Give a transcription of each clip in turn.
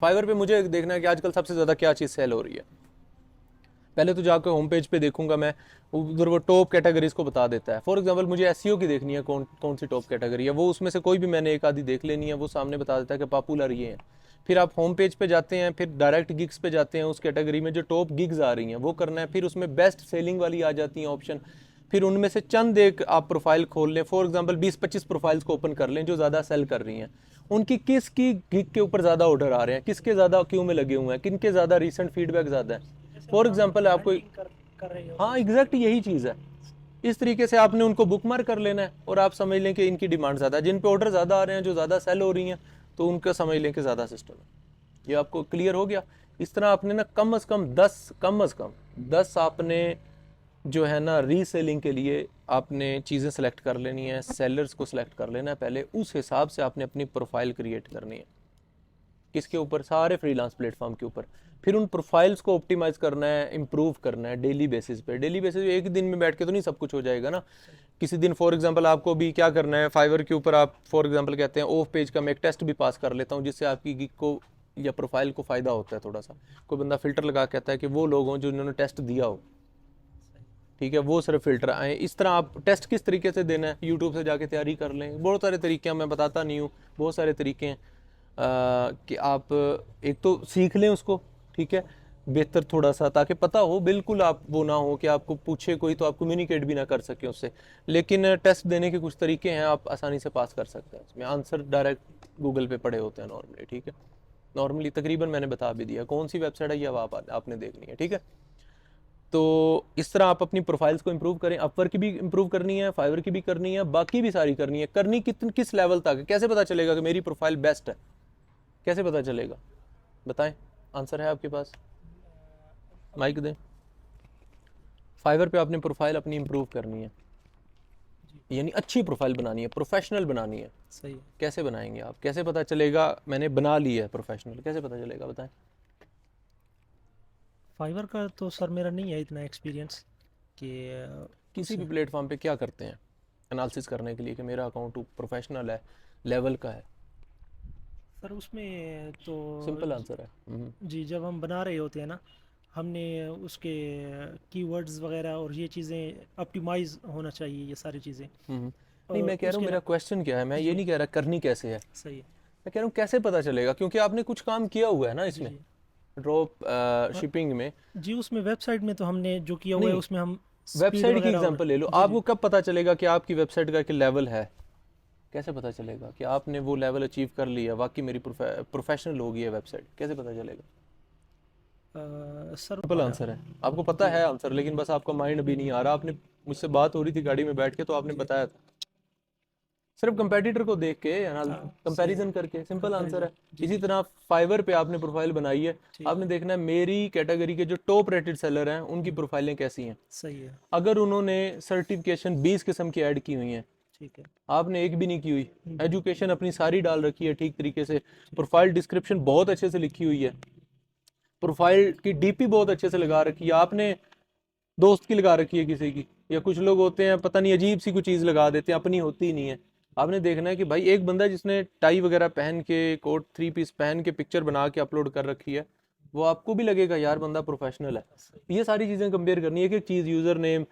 Fibre पे मुझे देखना है कि आजकल सबसे ज़्यादा क्या चीज़ सेल हो रही है। पहले तो जाकर होम पेज पे देखूंगा मैं, उधर वो टॉप कैटेगरीज को बता देता है। फॉर एग्जांपल मुझे एसईओ की देखनी है, कौन कौन सी टॉप कैटेगरी है, वो उसमें से कोई भी मैंने एक आधी देख लेनी है, वो सामने बता देता है कि पॉपुलर ये है। फिर आप होम पेज पे जाते हैं, फिर डायरेक्ट गिग्स पे जाते हैं, उस कैटेगरी में जो टॉप गिग्स आ रही हैं वो करना है। फिर उसमें बेस्ट सेलिंग वाली आ जाती हैं ऑप्शन, फिर उनमें से चंद एक आप प्रोफाइल खोल लें। फॉर एग्जांपल 20-25 प्रोफाइल्स को ओपन कर लें जो ज़्यादा सेल कर रही हैं, उनकी किसकी गिग के ऊपर ज़्यादा ऑर्डर आ रहे हैं, किसके ज़्यादा क्यू में लगे हुए हैं, किन के ज़्यादा रिसेंट फीडबैक ज़्यादा है। जैसे फॉर मतलब हम एग्जाम्पल आपको, हंटिंग कर रहे होते हाँ हैं। एग्जैक्ट यही चीज़ है। इस तरीके से आपने उनको बुक मार्क कर लेना है और आप समझ लें कि इनकी डिमांड ज़्यादा है, जिन पे ऑर्डर ज़्यादा आ रहे हैं, जो ज़्यादा सेल हो रही हैं, तो उनका समझ लें कि ज़्यादा सिस्टम है। ये आपको क्लियर हो गया। इस तरह आपने ना कम अज़ कम 10 आपने जो है ना रीसेलिंग के लिए आपने चीज़ें सेलेक्ट कर लेनी है, सेलर्स को सिलेक्ट कर लेना है पहले, उस हिसाब से आपने अपनी प्रोफाइल क्रिएट करनी है। किसके ऊपर? सारे फ्रीलांस प्लेटफॉर्म के ऊपर। फिर उन प्रोफाइल्स को ऑप्टिमाइज करना है, इंप्रूव करना है डेली बेसिस पे। डेली बेसिस पे एक दिन में बैठ के तो नहीं सब कुछ हो जाएगा ना। किसी दिन फॉर एग्जांपल आपको भी क्या करना है, फाइवर के ऊपर आप फॉर एग्जांपल कहते हैं ऑफ पेज का मैं एक टेस्ट भी पास कर लेता हूँ, जिससे आपकी गिग को या प्रोफाइल को फ़ायदा होता है थोड़ा सा। कोई बंदा फिल्टर लगा कहता है कि वो लोग हों जो इन्होंने टेस्ट दिया हो, ठीक है, वो सिर्फ फिल्टर आए। इस तरह आप टेस्ट किस तरीके से देना है, यूट्यूब से जाके तैयारी कर लें। बहुत सारे तरीके हैं, मैं बताता नहीं हूँ, बहुत सारे तरीके हैं कि आप एक तो सीख लें उसको, ठीक है, बेहतर थोड़ा सा, ताकि पता हो, बिल्कुल आप वो ना हो कि आपको पूछे कोई तो आप कम्युनिकेट भी ना कर सके उससे। लेकिन टेस्ट देने के कुछ तरीके हैं, आप आसानी से पास कर सकते हैं। इसमें आंसर डायरेक्ट गूगल पे पड़े होते हैं नॉर्मली, ठीक है। नॉर्मली तकरीबन मैंने बता भी दिया कौन सी वेबसाइट है, ये अब आपने देखनी है, ठीक है। तो इस तरह आप अपनी प्रोफाइल्स को इंप्रूव करें। अपवर्क की भी इंप्रूव करनी है, फाइवर की भी करनी है, बाकी भी सारी करनी है। करनी किस लेवल तक है, कैसे पता चलेगा कि मेरी प्रोफाइल बेस्ट है, कैसे पता चलेगा, बताएं। आंसर है आपके पास? माइक दें। फाइवर पे आपने प्रोफाइल अपनी इंप्रूव करनी है, जी। यानी अच्छी प्रोफाइल बनानी है, प्रोफेशनल बनानी है। सही है। कैसे बनाएंगे आप, कैसे पता चलेगा मैंने बना ली है प्रोफेशनल, कैसे पता चलेगा, बताएं। फाइवर का तो सर मेरा नहीं है इतना एक्सपीरियंस कि किसी उस। भी प्लेटफॉर्म पे क्या करते हैं एनालिसिस करने के लिए कि मेरा अकाउंट प्रोफेशनल है, लेवल का है? सर उसमें तो सिंपल आंसर है। जी, जब हम बना रहे होते हैं ना, हमने उसके कीवर्ड्स वगैरह और ये चीज़ें ऑप्टिमाइज होना चाहिए, ये सारी चीज़ें। नहीं, और मैं कह रहा हूँ उसके मेरा अलावा क्वेश्चन क्या है, मैं ये जी, नहीं कह रहा करनी कैसे है, सही है। मैं कह रहा हूँ कैसे पता चलेगा, क्योंकि आपने कुछ काम किया हुआ है ना जी इसमें, जी। ड्रॉप हाँ शिपिंग में। जी, उसमें वेबसाइट में तो हमने जो किया हुआ है नहीं, उसमें हम स्पीड वेबसाइट की वगैरह और एग्जांपल ले लो, जी जी। आपको कब पता चलेगा कि आपकी वेबसाइट का लेवल है? कैसे पता चलेगा कि आपने वो लेवल अचीव कर लिया, वाकई मेरी प्रोफेशनल हो गई है वेबसाइट, कैसे पता चलेगा? सर सिंपल आंसर है, आपको पता जी है आंसर, लेकिन बस आपका माइंड अभी नहीं आ रहा। आपने मुझसे बात हो रही थी गाड़ी में बैठ के, तो आपने जी। बताया था सिर्फ कंपैटिटर को देख के, हाँ सही है। कंपैरिजन करके, सिंपल आंसर है। कंपैरिजन जी इसी जी। तरह फाइवर पे आपने प्रोफाइल बनाई है, ठीक आपने है। देखना है मेरी कैटेगरी के जो टॉप रेटेड सेलर हैं उनकी हम्म, प्रोफाइलें कैसी हैं। सही है। अगर उन्होंने सर्टिफिकेशन 20 किस्म की ऐड की हुई हैं, ठीक है। आपने एक भी नहीं की हुई, जी। एजुकेशन अपनी सारी डाल रखी है ठीक तरीके से, ठीक है। प्रोफाइल डिस्क्रिप्शन बहुत अच्छे से लिखी हुई है, प्रोफाइल की डीपी बहुत अच्छे से लगा रखी है, आपने दोस्त की लगा रखी है किसी की, या कुछ लोग होते हैं पता नहीं अजीब सी कोई चीज़ लगा देते हैं, अपनी होती ही नहीं है। आपने देखना है कि भाई एक बंदा जिसने टाई वगैरह पहन के, कोट थ्री पीस पहन के पिक्चर बना के अपलोड कर रखी है, वो आपको भी लगेगा यार बंदा प्रोफेशनल है। सही। ये सारी चीज़ें कंपेयर करनी है, एक एक चीज़, यूज़र नेम,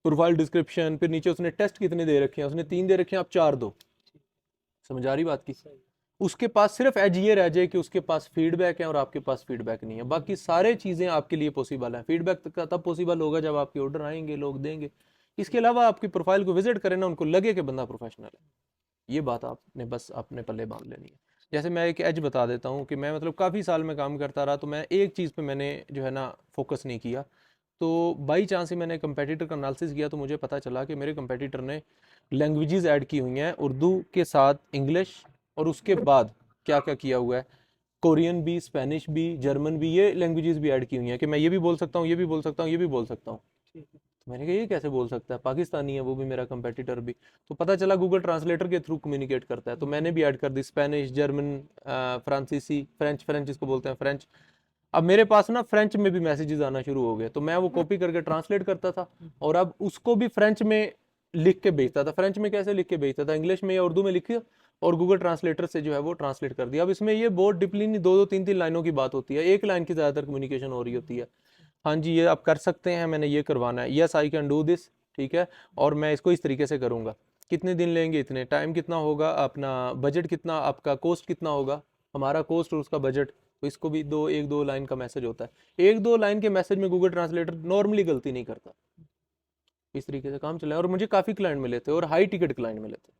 प्रोफाइल डिस्क्रिप्शन, फिर नीचे उसने टेस्ट कितने दे रखे हैं, उसने 3 दे रखे हैं, आप 4 दो। ठीक। समझ आ रही बात की? सही। उसके पास सिर्फ एज ये रह जाए कि उसके पास फीडबैक है और आपके पास फीडबैक नहीं है, बाकी सारे चीज़ें आपके लिए पॉसिबल है। फीडबैक तब पॉसिबल होगा जब आपके ऑर्डर आएंगे, लोग देंगे। इसके अलावा आपकी प्रोफाइल को विजिट करें ना, उनको लगे कि बंदा प्रोफेशनल है, ये बात आपने बस अपने पल्ले बांध लेनी है। जैसे मैं एक एज बता देता हूँ कि मैं मतलब काफ़ी साल में काम करता रहा, तो मैं एक चीज़ पे मैंने जो है ना फोकस नहीं किया। तो बाई चांस ही मैंने कंपेटिटर का एनालिसिस किया, तो मुझे पता चला कि मेरे कंपेटिटर ने लैंग्वेजेस ऐड की हुई हैं, उर्दू के साथ इंग्लिश, और उसके बाद क्या क्या किया हुआ है, कोरियन भी, स्पेनिश भी, जर्मन भी, ये लैंग्वेजेस भी ऐड की हुई हैं कि मैं ये भी बोल सकता हूँ, ये भी बोल सकता हूँ, ये भी बोल सकता हूँ। ठीक है। तो मैंने कहा ये कैसे बोल सकता है, पाकिस्तानी है वो भी, मेरा कंपेटिटर भी। तो पता चला गूगल ट्रांसलेटर के थ्रू कम्युनिकेट करता है, तो मैंने भी ऐड कर दी स्पेनिश, जर्मन, फ्रांसीसी, फ्रेंच, फ्रेंच इसको बोलते हैं, फ्रेंच। अब मेरे पास ना फ्रेंच में भी मैसेजेस आना शुरू हो गए, तो मैं वो कॉपी करके ट्रांसलेट करता था, और अब उसको भी फ्रेंच में लिख के भेजता था। फ्रेंच में कैसे लिख के भेजता था, इंग्लिश में या उर्दू में लिख के और गूगल ट्रांसलेटर से जो है वो ट्रांसलेट कर दिया। अब इसमें ये बहुत डीपली नहीं, 2-2 3-3 लाइनों की बात होती है, एक लाइन की ज़्यादातर कम्युनिकेशन हो रही होती है। हाँ जी ये आप कर सकते हैं, मैंने ये करवाना है, yes I can do this, ठीक है, और मैं इसको इस तरीके से करूँगा, कितने दिन लेंगे, इतने टाइम कितना होगा, अपना बजट कितना, आपका कॉस्ट कितना होगा, हमारा कॉस्ट और उसका बजट। तो इसको भी 1-2 लाइन का मैसेज होता है। 1-2 लाइन के मैसेज में गूगल ट्रांसलेटर नॉर्मली गलती नहीं करता। इस तरीके से काम चला है और मुझे काफ़ी क्लाइंट मिले थे और हाई टिकट क्लाइंट मिले थे।